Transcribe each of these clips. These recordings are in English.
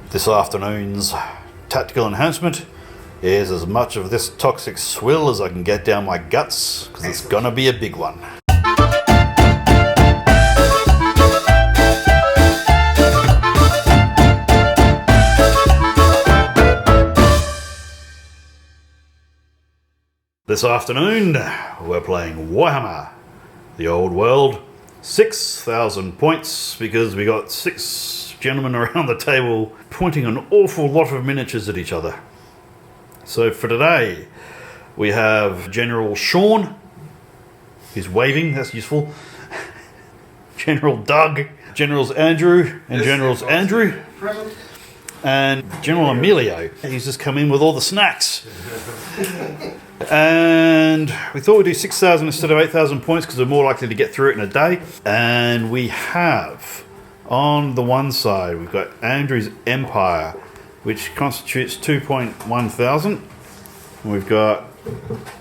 This afternoon's tactical enhancement is as much of this toxic swill as I can get down my guts, because it's gonna be a big one. This afternoon, we're playing Warhammer, the old world, 6,000 points, because we got 6 gentlemen around the table pointing an awful lot of miniatures at each other. So for today, we have General Sean, he's waving, that's useful, General Doug, Generals Andrew and Generals Andrew, and General Emilio, he's just come in with all the snacks. And we thought we'd do 6,000 instead of 8,000 points because we're more likely to get through it in a day. And we have, on the one side, we've got Ogre's Empire, which constitutes 2.1 thousand. We've got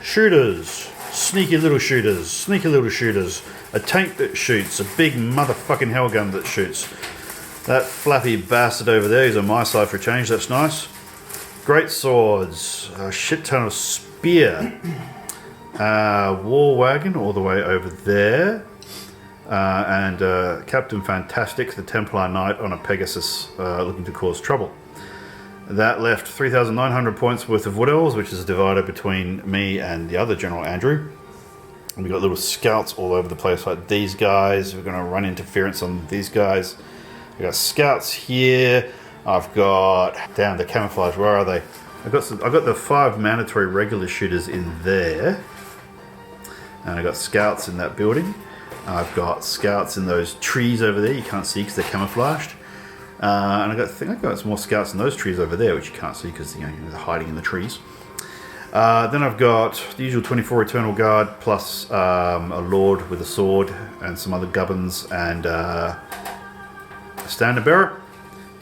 shooters, sneaky little shooters, a tank that shoots, a big motherfucking hellgun that shoots. That flappy bastard over there is on my side for a change, that's nice. Great swords, a shit ton of spear, war wagon all the way over there, and Captain Fantastic, the Templar Knight on a Pegasus looking to cause trouble. That left 3,900 points worth of Wood Elves, which is divided between me and the other General Andrew. And we've got little scouts all over the place like these guys. We're going to run interference on these guys. We've got scouts here. I've got, down the camouflage, where are they? I've got the 5 mandatory regular shooters in there. And I've got scouts in that building. I've got scouts in those trees over there. You can't see because they're camouflaged. And I think I've got some more scouts in those trees over there, which you can't see because they're hiding in the trees. Then I've got the usual 24 Eternal Guard, plus a Lord with a sword, and some other gubbins, and a Standard Bearer.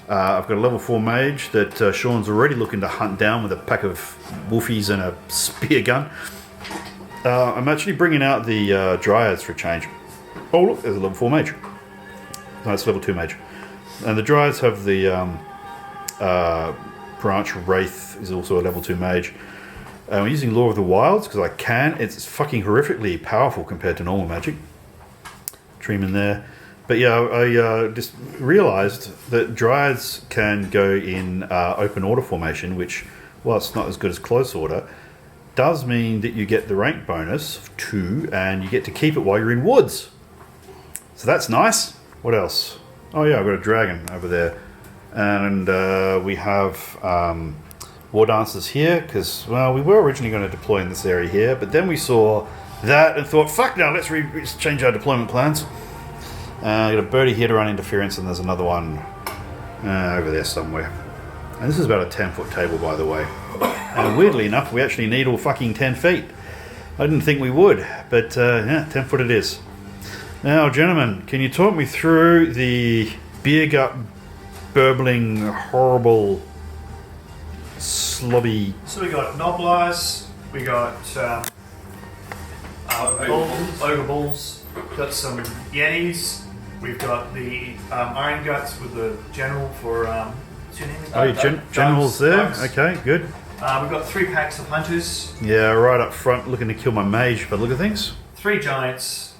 I've got a level 4 mage that Sean's already looking to hunt down with a pack of wolfies and a spear gun. I'm actually bringing out the Dryads for a change. Oh look, there's a level 4 mage. No, it's level 2 mage. And the Dryads have the branch Wraith is also a level 2 mage. We're using Law of the Wilds because I can. It's fucking horrifically powerful compared to normal magic. Trim in there. But yeah, I just realised that Dryads can go in open order formation, which, while it's not as good as close order, does mean that you get the rank bonus of 2 and you get to keep it while you're in woods. So that's nice. What else? Oh yeah, I've got a dragon over there. And we have war dancers here, because, well, we were originally going to deploy in this area here, but then we saw that and thought, fuck no, let's change our deployment plans. Got a birdie here to run interference, and there's another one over there somewhere. And this is about a 10-foot table, by the way. And weirdly enough, we actually need all fucking 10 feet. I didn't think we would, but yeah, 10 foot it is. Now, gentlemen, can you talk me through the beer gut burbling, horrible, slobby... So we got Noblars, we got Ogre Bulls, got some Yetis. We've got the Iron Guts with the General for... what's your name? General's there? Dogs. Okay, good. We've got 3 packs of Hunters. Yeah, right up front, looking to kill my mage, but look at things. 3 Giants.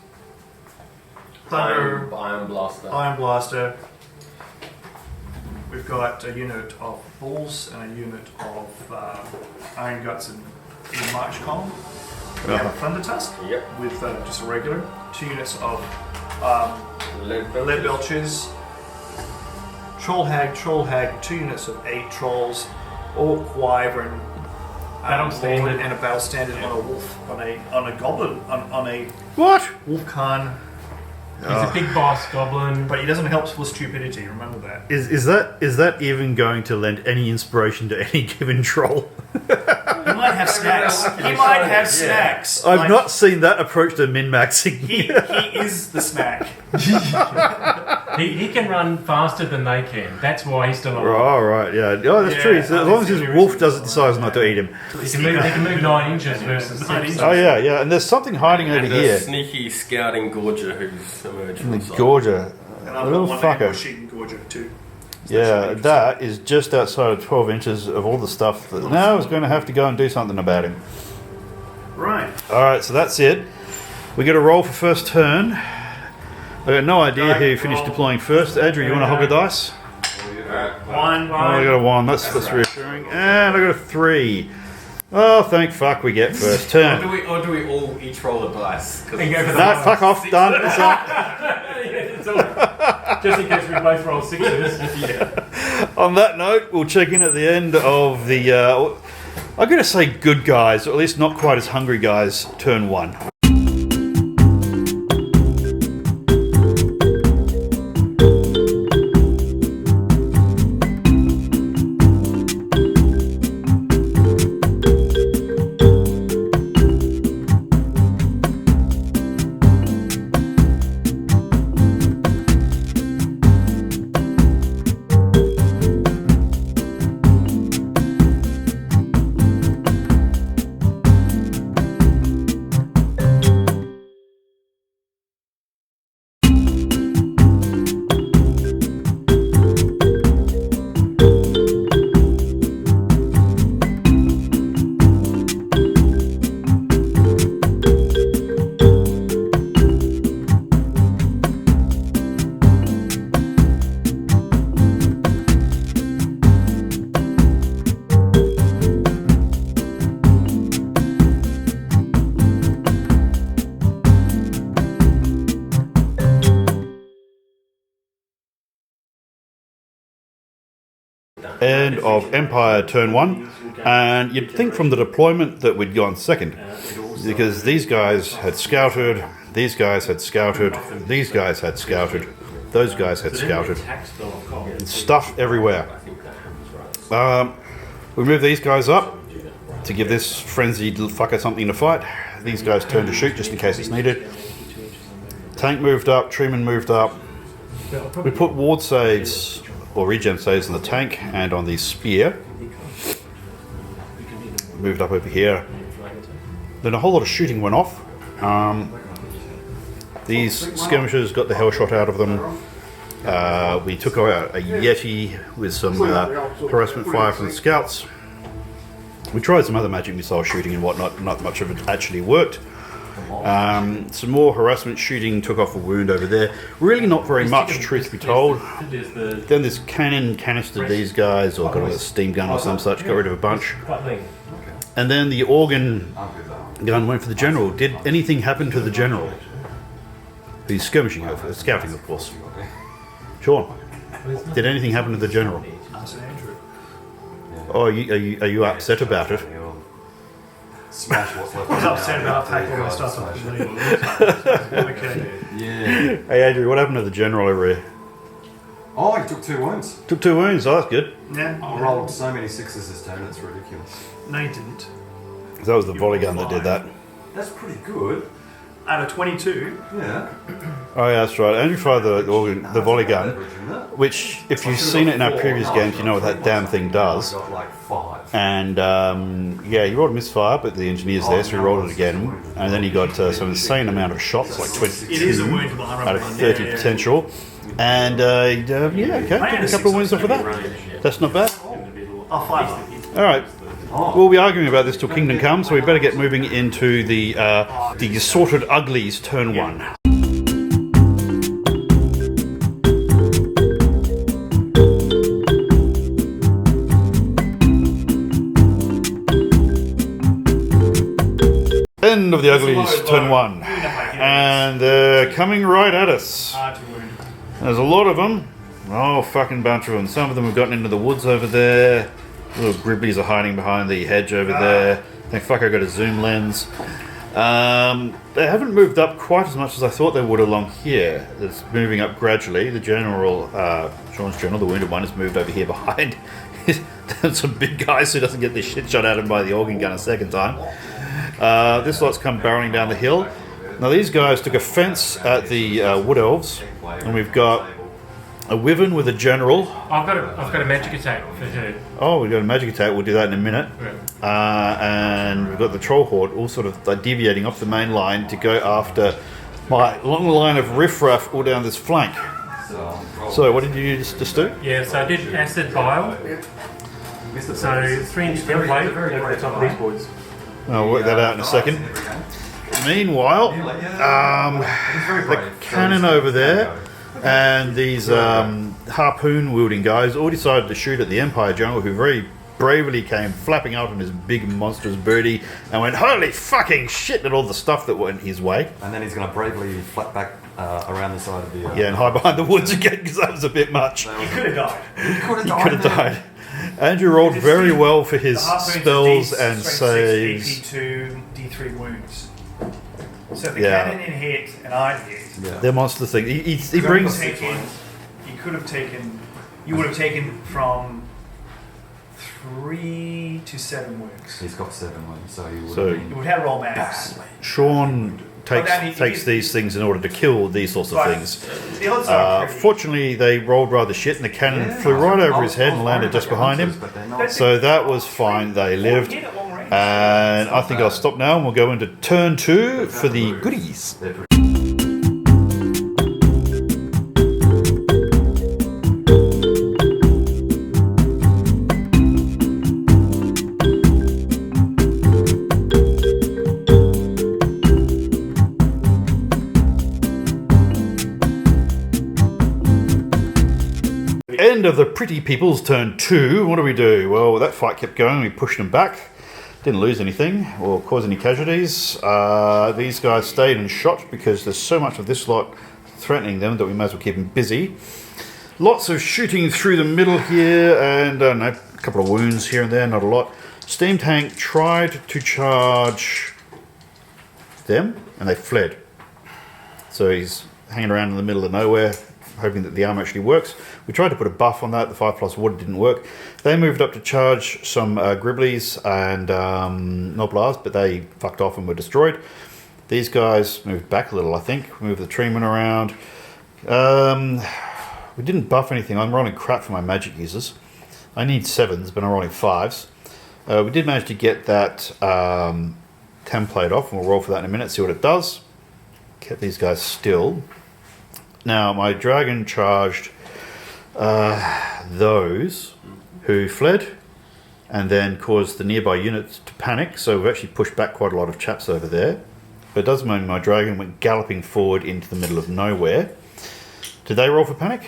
Thunder. Iron Blaster. We've got a unit of Bulls and a unit of Iron Guts in March column. We have a Thunder Tusk with just a regular. 2 units of Lead Belches. Troll Hag, 2 units of 8 Trolls. Orc Wyvern. Standard. And a Battle Standard on a Wolf, on a Goblin, on a What? Wolf Khan. He's a big boss goblin. But he doesn't help with stupidity, remember that. Is that even going to lend any inspiration to any given troll? He might have snacks. Snacks. I've not seen that approach to min-maxing. He is the snack. He can run faster than they can. That's why he's still alive. Oh, right, yeah. Oh, that's true. So as long as his wolf decides not to eat him. He can move 9 inches versus 6. Oh, yeah. And there's something hiding over here. Sneaky scouting Gorger who's emerged from The the side. Gorger. And A I've little got one fucker. ambush eating Gorger too. Yeah, that is just outside of 12 inches of all the stuff that now is going to have to go and do something about him. Right. Alright, so that's it. We get a roll for first turn. I got no idea who finished deploying first. Andrew, you want to hog a dice? One. Oh, I got a 1. That's reassuring. And I got a 3. Oh, thank fuck we get first turn. Or do we all each roll a dice? And go for the No, fuck off. Done. It's on. It's all- just in case we both roll 6s. On that note, we'll check in at the end of the, I'm going to say good guys, or at least not quite as hungry guys, turn 1. End of Empire turn 1, and you'd think from the deployment that we'd gone second, because these guys had scouted, these guys had scouted, these guys had scouted, those guys had scouted. Stuff everywhere. We move these guys up to give this frenzied fucker something to fight. These guys turn to shoot just in case it's needed. Tank moved up, Treeman moved up. We put ward saves or regen saves on the tank and on the spear. Moved up over here. Then a whole lot of shooting went off. These skirmishers got the hell shot out of them. We took out a Yeti with some harassment fire from the scouts. We tried some other magic missile shooting and whatnot. Not much of it actually worked. Some more harassment shooting took off a wound over there. Really not very much, truth be told. Then this cannon canistered these guys, or got a steam gun or some such, got rid of a bunch. And then the organ gun went for the general. Did anything happen to the general? He's skirmishing over, scouting of course. Sean, did anything happen to the general? Oh, are you upset about it? Smash what's left. I was upset about taking all my stuff off the lead. Okay. Yeah. Hey Andrew, what happened to the general over here? Oh, he took 2 wounds. Took 2 wounds, oh that's good. Yeah. I rolled so many 6s this turn, it's ridiculous. No, you didn't. That was the volley gun that did that. That's pretty good. Out of 22. Yeah. Oh yeah, that's right. Andrew fired the volley gun, which, if you've seen it in our previous games, you know what that damn thing does. I got like 5. And yeah, he rolled a misfire, but the engineer's there, so he rolled it again. And then he got some insane amount of shots, like 22 It is a woundable armor out of one, 30 yeah. And yeah, okay, took a couple of wounds off of that. That's not bad. Oh, 5. All right. We'll be arguing about this till Kingdom Come, so we better get moving into the Assorted Uglies turn 1. End of the Uglies turn 1. And they're coming right at us. There's a lot of them. Oh, fucking bunch of them. Some of them have gotten into the woods over there. Little gribblies are hiding behind the hedge over there. Thank fuck I got a zoom lens. They haven't moved up quite as much as I thought they would along here. It's moving up gradually. The general, Sean's general, the wounded one, has moved over here behind. There's some big guys who doesn't get this shit shot at him by the organ gun a second time. This lot's come barreling down the hill. Now these guys took offence at the wood elves, and we've got a wyvern with a general. I've got a magic attack for her. Oh, we've got a magic attack. We'll do that in a minute. And we've got the troll horde all sort of deviating off the main line to go after my long line of riffraff all down this flank. So what did you just do? Yeah, so I did acid bile. So 3 inch template over the top of these boards. I'll work that out in a second. Meanwhile, the cannon over there and these harpoon wielding guys all decided to shoot at the Empire General, who very bravely came flapping out on his big monstrous birdie and went holy fucking shit at all the stuff that went his way. And then he's going to bravely flap back around the side of the... Yeah, and hide behind the woods again because that was a bit much. He could have died. He could He could have died. Andrew rolled very well for his The harpoons spells is and strength 6, saves. AP2, D3 wounds. So if the Yeah. cannon in hit and I'd hit, Yeah. They're monster thing. He he brings. could have taken, you would have taken from 3 to 7 wounds. He's got 7 wounds, so he would So- have You been... would have roll max. Sean takes But then takes these things in order to kill these sorts of But things. the odds are pretty. Fortunately, they rolled rather shit, and the cannon flew right over his head and landed just behind him. So that was fine. They lived. Hit at long range. And I think I'll stop now, and we'll go into turn 2 for the goodies. They're pretty- End of the pretty people's turn 2. What do we do? Well, that fight kept going. We pushed them back. Didn't lose anything or cause any casualties. These guys stayed and shot because there's so much of this lot threatening them that we may as well keep them busy. Lots of shooting through the middle here, and a couple of wounds here and there, not a lot. Steam Tank tried to charge them, and they fled. So he's hanging around in the middle of nowhere, hoping that the arm actually works. We tried to put a buff on that, the 5+ water didn't work. They moved up to charge some Gribblies and Noblars, but they fucked off and were destroyed. These guys moved back a little, I think. Moved the treemen around. We didn't buff anything. I'm rolling crap for my magic users. I need 7s, but I'm rolling 5s. We did manage to get that template off, and we'll roll for that in a minute, see what it does. Kept these guys still. Now, my dragon charged those who fled and then caused the nearby units to panic, so we've actually pushed back quite a lot of chaps over there. But it does mean my dragon went galloping forward into the middle of nowhere. Did they roll for panic?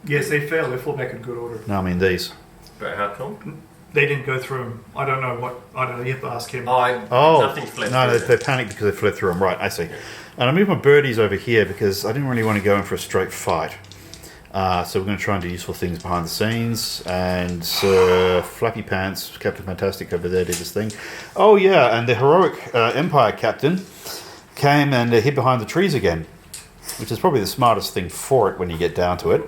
Yes, they failed. They fought back in good order. No, I mean these. But how come? They didn't go through them. I don't know what. I don't know. You have to ask him. Oh, Nothing fled no, through. they panicked because they fled through them. Right, I see. And I moved my birdies over here because I didn't really want to go in for a straight fight. So we're going to try and do useful things behind the scenes. And Flappy Pants, Captain Fantastic over there did this thing. Oh yeah, and the heroic Empire Captain came and hid behind the trees again, which is probably the smartest thing for it when you get down to it.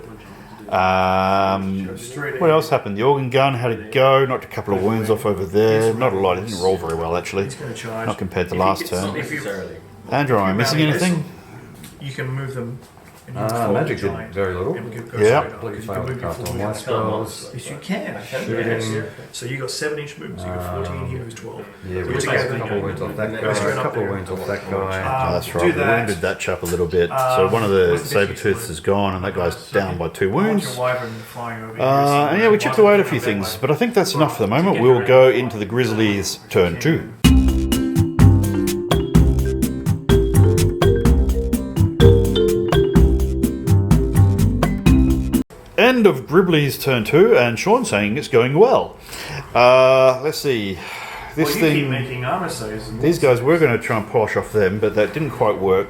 What else happened? The organ gun had a go, knocked a couple of wounds off over there. Not a lot, it didn't roll very well actually. He's going to charge. Not compared to last turn. If you, Necessarily. Andrew, am I missing anything? you can move them. And you can magic forward did the very little. giant, and we could go Yeah. straight up, Please 'cause you can fail to move your cast full all my units. spells. Yes, you can. Shooting. So you got 7-inch moves. You got 14. He moves 12. Yeah, we You're took a together. couple of wounds off that Let's guy, go a up couple of there. wounds off that guy. Oh, that's do right. We that. wounded that chap a little bit. So one of the saber-tooths is gone, and that guy's down by 2 I want wounds. your wyvern flying over here And yeah, we chipped away at a few things, but I think that's enough for the moment. We'll go into the Grizzlies' turn 2. End of Grizzlies' turn 2, and Sean saying it's going well. Let's see. This Well, you thing. keep making armor saves. And These guys were going to try and polish off them, but that didn't quite work.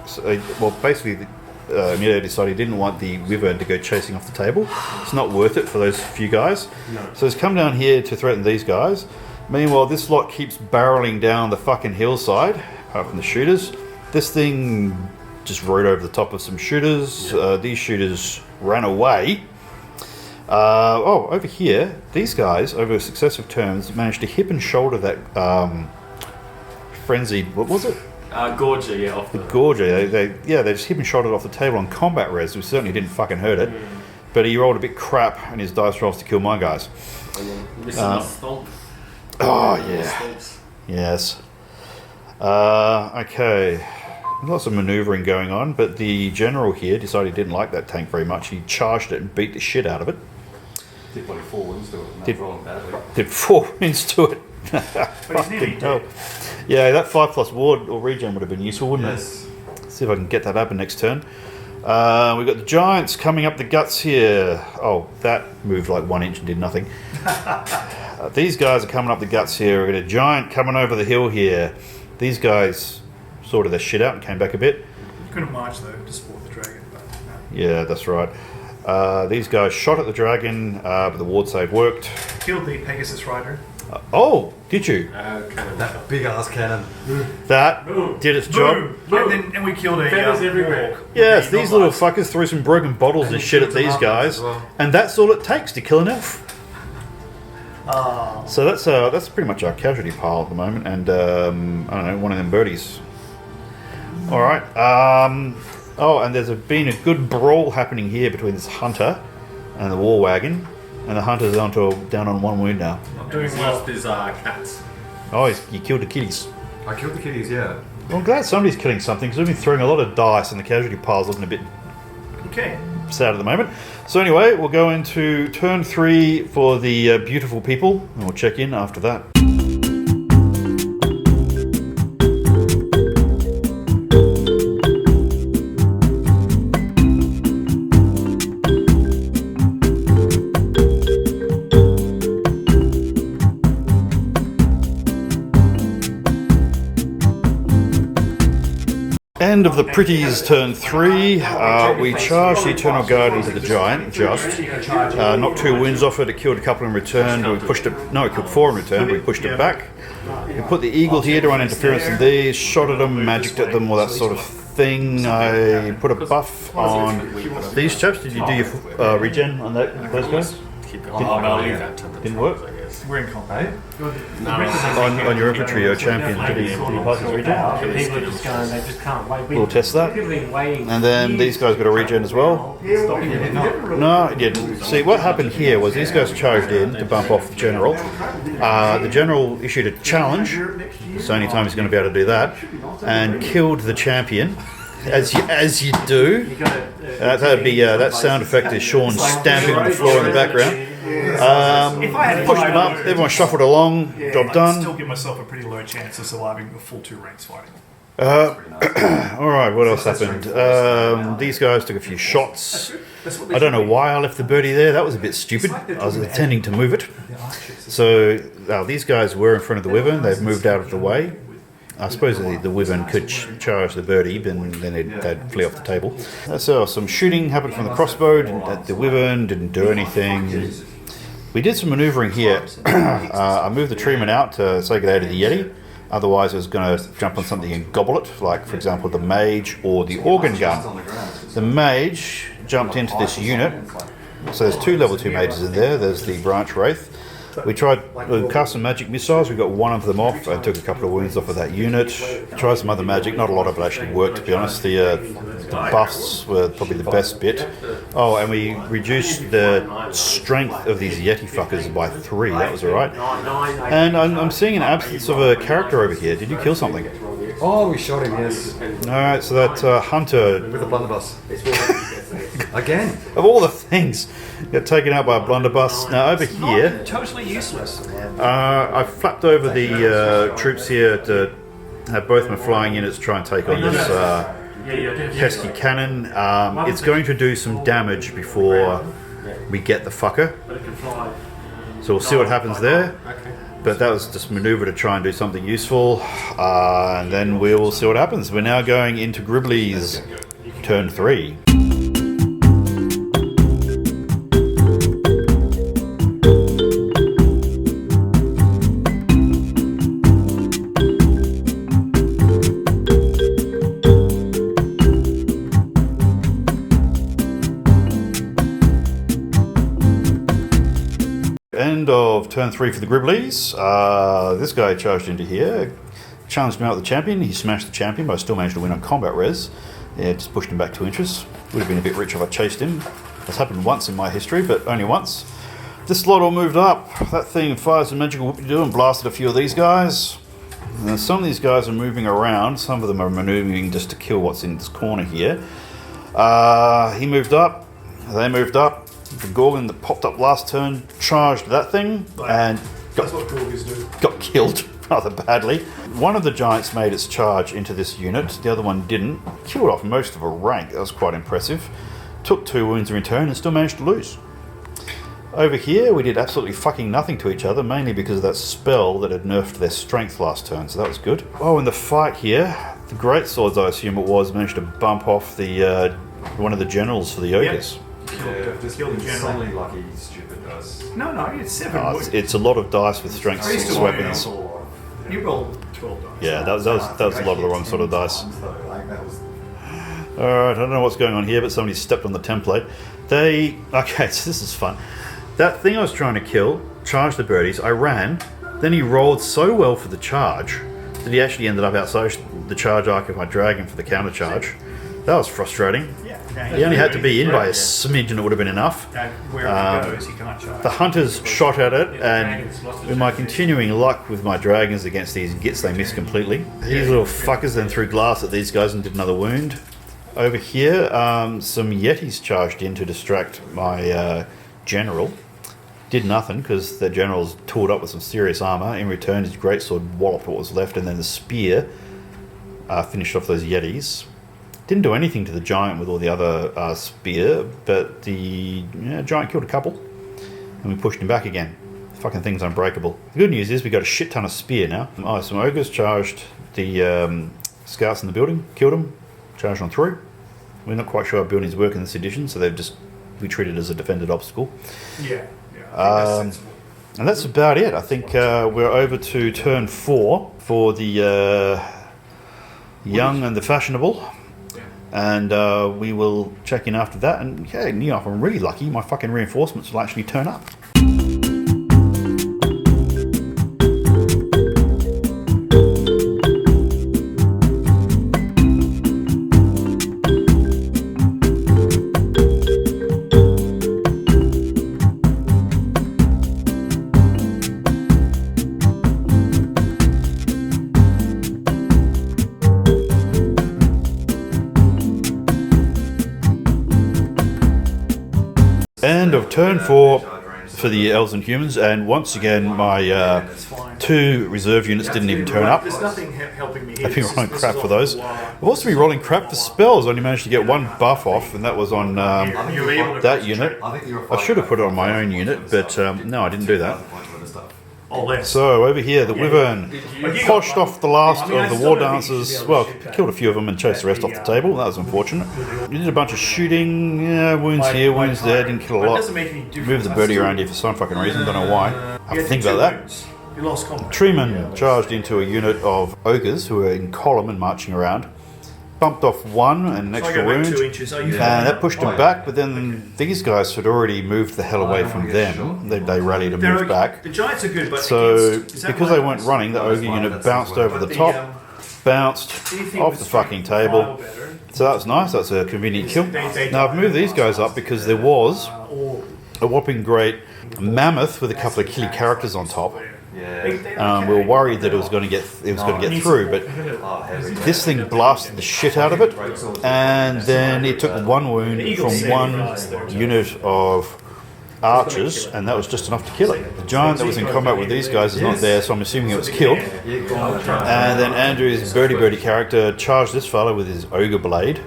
So, well, basically, Amelia decided he didn't want the wyvern to go chasing off the table. It's not worth it for those few guys. So he's come down here to threaten these guys. Meanwhile, this lot keeps barreling down the fucking hillside, apart from the shooters. This thing just rode over the top of some shooters. These shooters ran away. Over here, these guys, over successive turns, managed to hip and shoulder that frenzied, what was it? Gorgia, yeah, off the... Gorgia. They just hip and shouldered off the table on combat res, which certainly didn't fucking hurt it. But he rolled a bit crap in his dice rolls to kill my guys. Missing the stomp. Oh, yeah. Yes. Okay. Lots of manoeuvring going on, but the general here decided he didn't like that tank very much. He charged it and beat the shit out of it. Did like 4 wounds to it, and that's rolling badly. Did 4 wins to it. But he's nearly dead. Yeah, that 5+ ward or regen would have been useful, wouldn't Yes. it? Let's see if I can get that up in next turn. We've got the giants coming up the guts here. Oh, that moved like 1 inch and did nothing. These guys are coming up the guts here. We've got a giant coming over the hill here. These guys sorted their shit out and came back a bit. You couldn't march though to support the dragon. But, Yeah, that's right. These guys shot at the dragon, but the ward save worked. killed the Pegasus Rider. Oh, did you? That big ass cannon. That did its job. Boom! And we killed a Feathers everywhere. warhawk. Yes, The these little non-lights. fuckers threw some broken bottles and shit at these guys, and that's all it takes to kill an elf. So that's pretty much our casualty pile at the moment, and I don't know, one of them birdies. All right. Oh, and there's been a good brawl happening here between this hunter and the war wagon, and the hunter's down on 1 wound now. Doing He's well. lost his cats. Oh, you killed the kitties. I killed the kitties, yeah. Well, I'm glad somebody's killing something, because we've been throwing a lot of dice, and the casualty pile's looking a bit Okay. sad at the moment. So anyway, we'll go into turn 3 for the beautiful people, and we'll check in after that. End of the pretties turn 3. We charged the Eternal Guard into the giant, just. Knocked 2 wounds off it, it killed a couple in return, we pushed it, no, it killed 4 in return, we pushed it back. We put the eagle here to run interference in these, shot at them, magicked at them, all that sort of thing. I put a buff on these chaps. Did you do your regen on those guys? Keep going. I'll leave that to the Didn't work? trolls, I guess. We're in combat. On your infantry, your champion, did he pass his regen? People are just going, they just can't wait. We'll test that. People have been waiting. And then these guys got a regen as well. No, it didn't. See, what happened here was these guys charged in to bump off the general. The general issued a challenge. It's the only time he's going to be able to do that. And killed the champion, as you do. That'd be that sound effect is Sean stamping on the floor in the background. Pushed him up. Everyone shuffled along. Job I'd done. still give myself a pretty low chance of surviving a full 2 ranks fighting. Alright, what else happened? These guys took a few shots. I don't know why I left the birdie there. That was a bit stupid. I was intending to move it. So these guys were in front of the wyvern. They've moved out of the way. I suppose the wyvern could charge the birdie, but then they'd flee off the table. So some shooting happened from the crossbow. The wyvern didn't do anything. We did some manoeuvring here. I moved the treeman out to say get out of the Yeti. Otherwise, I was going to jump on something and gobble it, like, for example, the mage or the organ gun. The mage jumped into this unit. So there's 2 level 2 mages in there. There's the branch wraith. We cast some magic missiles. We got 1 of them off. I took a couple of wounds off of that unit. Tried some other magic. Not a lot of it actually worked, to be honest. The buffs were probably the best bit. Oh, and we reduced the strength of these Yeti fuckers by 3. That was alright. And I'm seeing an absence of a character over here. Did you kill something? Oh, we shot him, yes. Alright, so that hunter, With a blunderbuss. Again. of all the things, got taken out by a blunderbuss. Now over here, Totally useless. I flapped over the troops here to have both my flying units try and take on this pesky cannon. It's going to do some damage before we get the fucker. So we'll see what happens there. But that was just maneuver to try and do something useful. And then we will see what happens. We're now going into Gribley's turn 3. End of turn 3 for the Gribleys. This guy charged into here, challenged me out with the champion. He smashed the champion, but I still managed to win on combat res. Yeah, just pushed him back 2 inches. Would have been a bit rich if I chased him. That's happened once in my history, but only once. This lot all moved up. That thing fired some magical whoop-de-doo and blasted a few of these guys. Now, some of these guys are moving around. Some of them are maneuvering just to kill what's in this corner here. He moved up. They moved up. The Gorgon that popped up last turn charged that thing and That's what Gorgons do. got killed rather badly. One of the giants made its charge into this unit. The other one didn't. Killed off most of a rank. That was quite impressive. Took 2 wounds in return and still managed to lose. Over here, we did absolutely fucking nothing to each other, mainly because of that spell that had nerfed their strength last turn, so that was good. Oh, in the fight here, the greatswords, I assume it was, managed to bump off the one of the generals for the ogres. Just Kill the general. insanely lucky, stupid dice. No, it's 7 Oh, wounds. it's a lot of dice with strength I used to 6 work weapons. You rolled 12 dice. Yeah, that was a lot of the wrong sort of dice. Like, that was Alright, I don't know what's going on here, but somebody stepped on the template. Okay, so this is fun. That thing I was trying to kill charged the birdies. I ran. Then he rolled so well for the charge that he actually ended up outside the charge arc of my dragon for the counter charge. That was frustrating. Yeah. He only had to be in by a smidge and it would have been enough. And wherever he goes, he can't charge. The hunters shot at it, and with my continuing luck with my dragons against these gits, they missed completely. These little fuckers then threw glass at these guys and did another wound. Over here, some yetis charged in to distract my general. Did nothing because the general's tooled up with some serious armour. In return, his greatsword walloped what was left, and then the spear finished off those yetis. Didn't do anything to the giant with all the other spear, but the giant killed a couple, and we pushed him back again. The fucking thing's unbreakable. The good news is we got a shit ton of spear now. Oh, some ogres charged the scouts in the building, killed them, charged on through. We're not quite sure how buildings work in this edition, so we treat it as a defended obstacle. Yeah. That's sensible. And that's about it. I think we're over to turn 4 for the young and the fashionable. And we will check in after that. And yeah, if I'm really lucky, my fucking reinforcements will actually turn up. End of turn 4 for the elves and humans, and once again my 2 reserve units didn't even turn up. There's nothing helping me here. I've been rolling crap for those. I've also been rolling crap for spells. I only managed to get 1 buff off, and that was on that unit. I should have put it on my own unit, but no, I didn't do that. So over here, the Wyvern poshed off the last of the war dancers. Well, killed a few of them and chased the rest off the table. That was unfortunate. We did a bunch of shooting, wounds here, wounds there. Didn't kill a lot. Moved the birdie around here for some fucking reason. Don't know why. I have to think about that. You lost combat. Treeman charged into a unit of ogres who were in column and marching around. Bumped off 1 and an extra wound, and that pushed them back, but then these guys had already moved the hell away from them. They rallied and moved back. The giants are good, but So, because they weren't running, the ogre unit bounced over the top, bounced off the fucking table. So that was nice, that's a convenient kill. Now I've moved these guys up because there was a whopping great mammoth with a couple of killy characters on top. We were worried that it was going to get through, but this thing blasted the shit out of it, and then it took 1 wound from 1 unit of archers, and that was just enough to kill it. The giant that was in combat with these guys is not there, so I'm assuming it was killed. And then Andrew's birdie character charged this fellow with his ogre blade,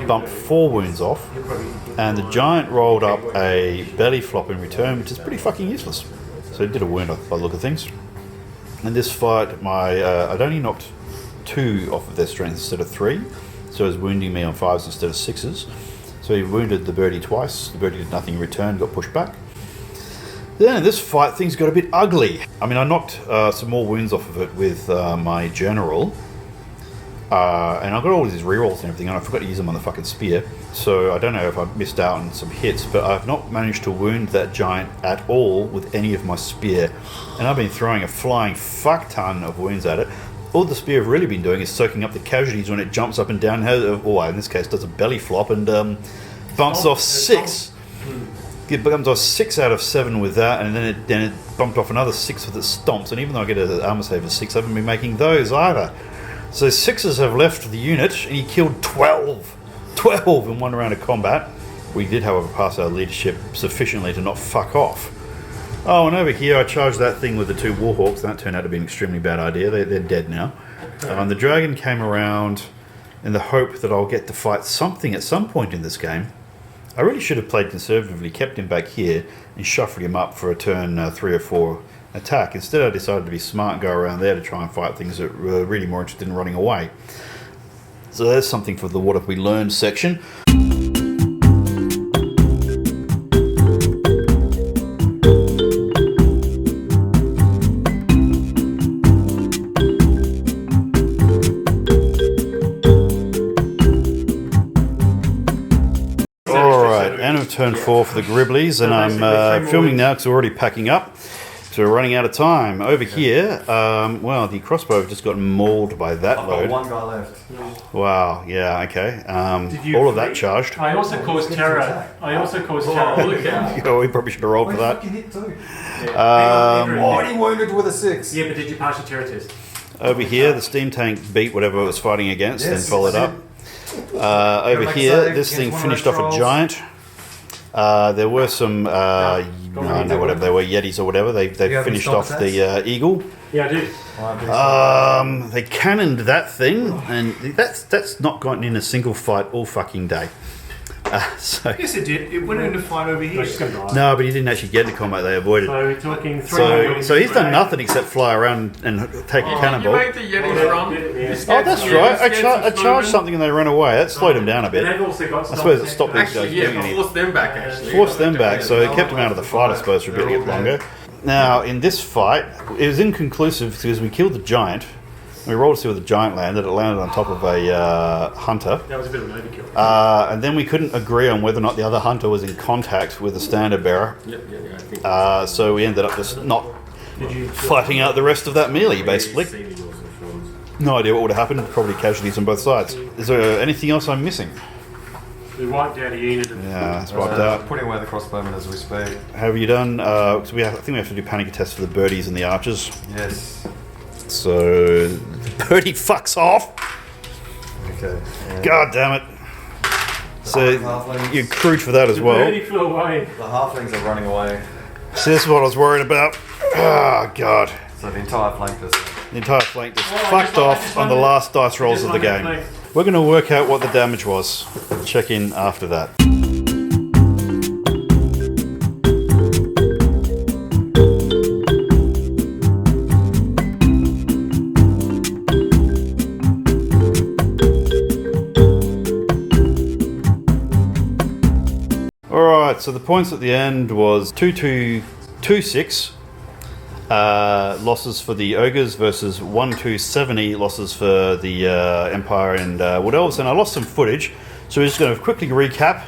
bumped 4 wounds off, and the giant rolled up a belly flop in return, which is pretty fucking useless. So it did a wound by the look of things. In this fight, I'd only knocked 2 off of their strength instead of 3, so it was wounding me on 5s instead of 6s. So he wounded the birdie twice. The birdie did nothing in return, got pushed back. Then in this fight, things got a bit ugly. I mean, I knocked some more wounds off of it with my general. And I got all these rerolls and everything, and I forgot to use them on the fucking spear. So I don't know if I missed out on some hits, but I've not managed to wound that giant at all with any of my spear. And I've been throwing a flying fuck ton of wounds at it. All the spear have really been doing is soaking up the casualties when it jumps up and down, or in this case does a belly flop and bumps off 6. it becomes a 6 out of 7 with that, and then it bumped off another 6 with its stomps. And even though I get an armor save of 6, I haven't been making those either. So 6s have left the unit, and he killed 12 in one round of combat. We did, however, pass our leadership sufficiently to not fuck off. Oh, and over here I charged that thing with the 2 Warhawks. That turned out to be an extremely bad idea. They're dead now. The dragon came around in the hope that I'll get to fight something at some point in this game. I really should have played conservatively, kept him back here, and shuffled him up for a turn 3 or 4 attack. Instead, I decided to be smart and go around there to try and fight things that were really more interested in running away. So there's something for the what have we learned section. Turn 4 for the Gribblies, and I'm filming now because we're already packing up, so we're running out of time. Over here, well, the crossbow just got mauled by that load. One guy left. Wow, yeah, okay. All of that charged. I also caused terror. Look out. Oh, we probably should have rolled for that. Hit too. Already wounded with a 6. Yeah, but did you pass your terror test? Over here, the steam tank beat whatever it was fighting against, then followed up. Over here, this thing finished off a giant. There were some, whatever they were, Yetis or whatever. They finished off the eagle. Yeah, I did. They cannoned that thing, and that's not gotten in a single fight all fucking day. So Yes, it did. It went into fight over here. no, but he didn't actually get into combat. They avoided. So we're talking 3 So he's done nothing except fly around and take a You cannonball. made the Yetis run. Oh, that's right. I charged something and they ran away. That slowed him down a bit. They've also got I suppose it stopped these guys Actually, doing yeah, anything. forced them back, actually. Forced them back, so it kept them out of the fight, I suppose, for a bit longer. Now, in this fight, it was inconclusive because we killed the giant. We rolled to see where the giant landed. It landed on top of a hunter. That was a bit of an overkill. And then we couldn't agree on whether or not the other hunter was in contact with the standard bearer. Yep, I think. So we ended up just not fighting out the rest of that melee, basically. No idea what would have happened. Probably casualties on both sides. Is there anything else I'm missing? We wiped out a unit. Yeah, it's wiped out. Putting away the crossbowmen as we speak. Have you done? So I think we have to do panic tests for the birdies and the archers. Yes. So the birdie fucks off. Okay. Yeah. God damn it. So you accrued for that as well. The flew away. The halflings are running away. So this is what I was worried about. Oh god. So the entire flank just... The entire flank just fucked off on the last dice rolls of the game. We're going to work out what the damage was. Check in after that. Alright, so the points at the end was 2-2-2-6 losses for the Ogres versus 1-2-70 losses for the Empire and Wood Elves, and I lost some footage, so we're just going to quickly recap.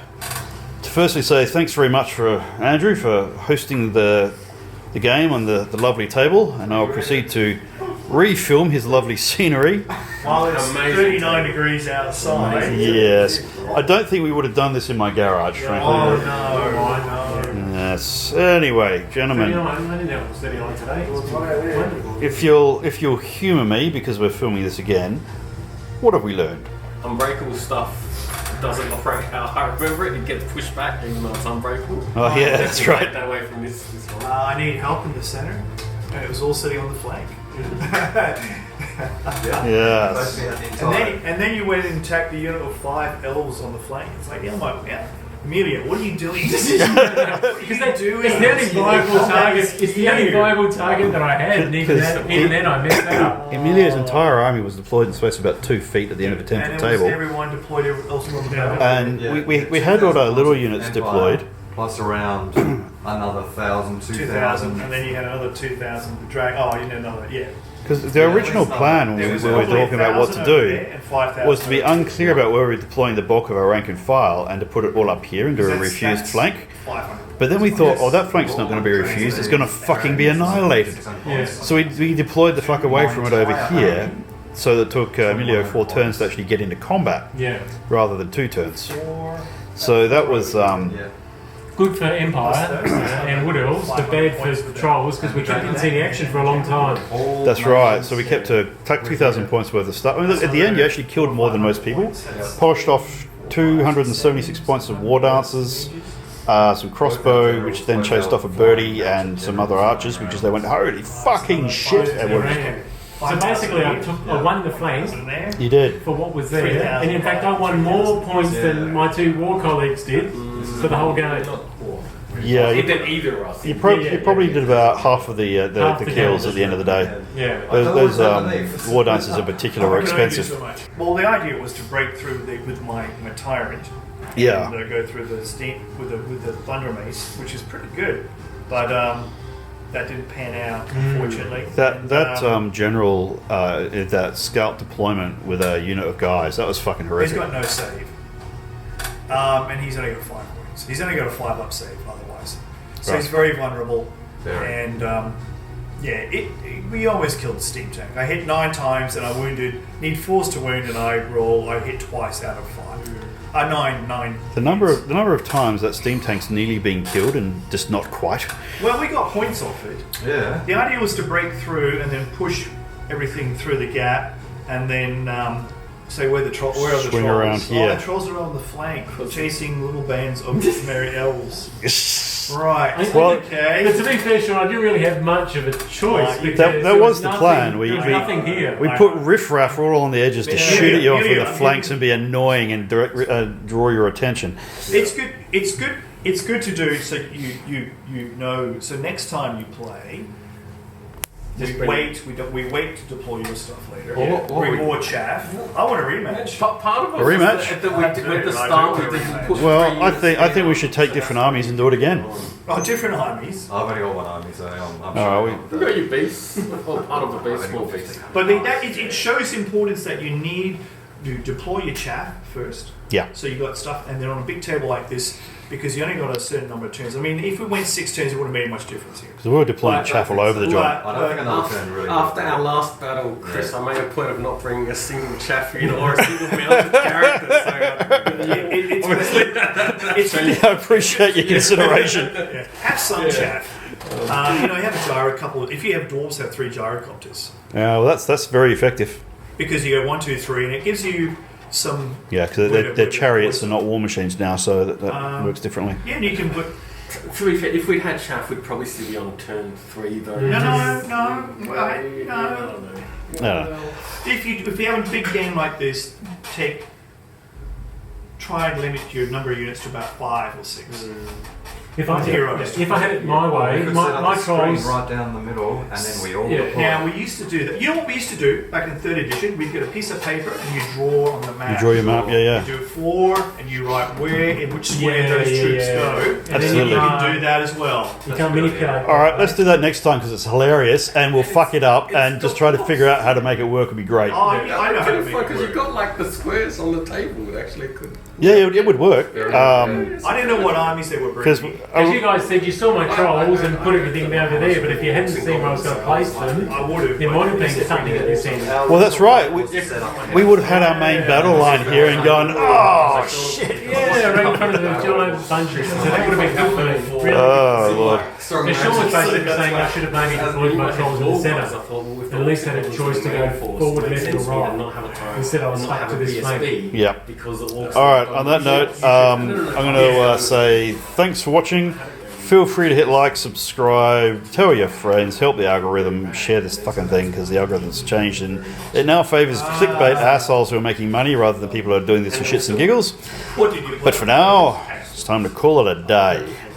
To firstly say thanks very much for Andrew for hosting the game on the lovely table, and I'll proceed to refilm his lovely scenery. While it's 39 degrees outside. Yes. I don't think we would have done this in my garage, frankly. Oh no, I know. Yes. Anyway, gentlemen, 39, I didn't know it was 39 today. It's wonderful. if you'll humour me, because we're filming this again, what have we learned? Unbreakable stuff doesn't operate how I remember it. It gets pushed back even though it's unbreakable. Oh yeah, that's Take right. that away from this one. I need help in the center, and it was all sitting on the flank. Yes. And then you went and attacked the unit of 5 elves on the flank. It's like, yeah, Amelia, what are you doing? Because it's the only viable target. It's the only viable target that I had, and even then I messed that up. Emilia's entire army was deployed in space about 2 feet at the end of a 10-foot table. Everyone deployed elsewhere on the battle. And we had all our little units deployed. Plus around another 1,000, 2,000, and then you had another 2,000 drag. Oh, you need another, yeah. Because the original plan when we were talking about what to do was to be unclear about where we were deploying the bulk of our rank and file and to put it all up here into a refused flank. 500. But then we thought, oh, that flank's not going to be refused, it's going to fucking be annihilated. So we deployed the fuck away from it over here, so that it took Emilio 4 turns to actually get into combat, rather than 2 turns. So that was good for Empire and Wood Elves, but bad for Trolls because we couldn't see the action for a long time. That's right. So we kept to take 2,000 points worth of stuff. I mean, look, at the end, you actually killed more than most people. Polished off 276 points of war dancers, some crossbow, which then chased off a birdie and some other archers, which is they went, holy fucking shit. So basically, I won the flank. You did. For what was there, and in fact, I won more points than my two war colleagues did for the whole game. Yeah, It did either of us. you probably did about half of the kills at the end of the day. Yeah. Those war dances in particular were expensive. Well, the idea was to break through with my tyrant. Yeah. And go through the steam with the thunder mace, which is pretty good, but that didn't pan out, unfortunately. That general, that scout deployment with a unit of guys, that was fucking horrific. He's got no save, and he's only got 5 points. He's only got a 5-up save otherwise, so he's very vulnerable. And we always killed the steam tank. I hit 9 times and I wounded. Need force to wound, and I hit twice out of 5. 9. The number of times that steam tank's nearly been killed and just not quite. Well, we got points off it. Yeah. The idea was to break through and then push everything through the gap, and then say where are the trolls? Swing around here. Oh, the trolls are on the flank, chasing little bands of merry elves. Right. Well, okay. But to be fair, Sean, I didn't really have much of a choice. Because that was the plan. There was nothing here. We put riffraff all on the edges to shoot at you off the flanks and be annoying and draw your attention. It's good. It's good to do so you know. So next time you play, we wait to deploy your stuff later. Reward chaff. I want a rematch. Part of it A rematch? was that we did, at the start we didn't push Well, I think we should take different armies and do it again. Oh, different armies. I've only got one army, so I'm Oh, sure. You got your beasts. Well, part of the beast, small beast. But it shows importance that you need to deploy your chaff first. Yeah. So you got stuff, and then on a big table like this, because you only got a certain number of turns. I mean, if we went 6 turns, it wouldn't have made much difference here. Because we were deploying chaff all over the joint. I don't think another turn really. After our last battle, Chris, I made a point of not bringing a single chaff unit or a single mounted character. I appreciate your consideration. Have some chaff. You have a gyro couple. If you have dwarves, have 3 gyrocopters. Yeah, well, that's very effective. Because you go 1, 2, 3, and it gives you some. Yeah, because they're chariots and not war machines now, so that works differently. Yeah, and you can put. To be fair, if we'd had chaff, we'd probably still be on turn 3 though. No. If you have a big game like this, try and limit your number of units to about 5 or 6. If I had it my way, my trolls right down the middle, and then we all. Yeah. Now we used to do that. You know what we used to do back in 3rd edition? We'd get a piece of paper and you draw on the map. You draw your map, yeah. You do 4 and you write where in which square those troops go. And Absolutely. then you can do that as well. You can't manipulate. All right, let's do that next time because it's hilarious, and we'll fuck it up and just try to figure out how to make it work. Would be great. Oh, yeah, I know how to make it Because work. you've got like the squares on the table that actually could. Yeah, it would work. I didn't know what armies they were Because bringing. As you guys said, you saw my trolls and put everything over there, but if you hadn't seen where I was going to place them, I would have. there might have been something that you seen. well, that's right. We would have had our main battle line here and gone, oh shit. Yeah, right in front of the giant bunches. So that would have been good for me. Really. Oh Lord. And Sean was basically saying I should have maybe deployed my trolls in the centre. At least had a choice to go forward, left, or right. Instead, I was stuck to this flank. Yeah. Because All right. On that note, I'm going to say thanks for watching. Feel free to hit like, subscribe, tell your friends, help the algorithm, share this fucking thing because the algorithm's changed and it now favours clickbait assholes who are making money rather than people who are doing this for shits and giggles. But for now, it's time to call it a day.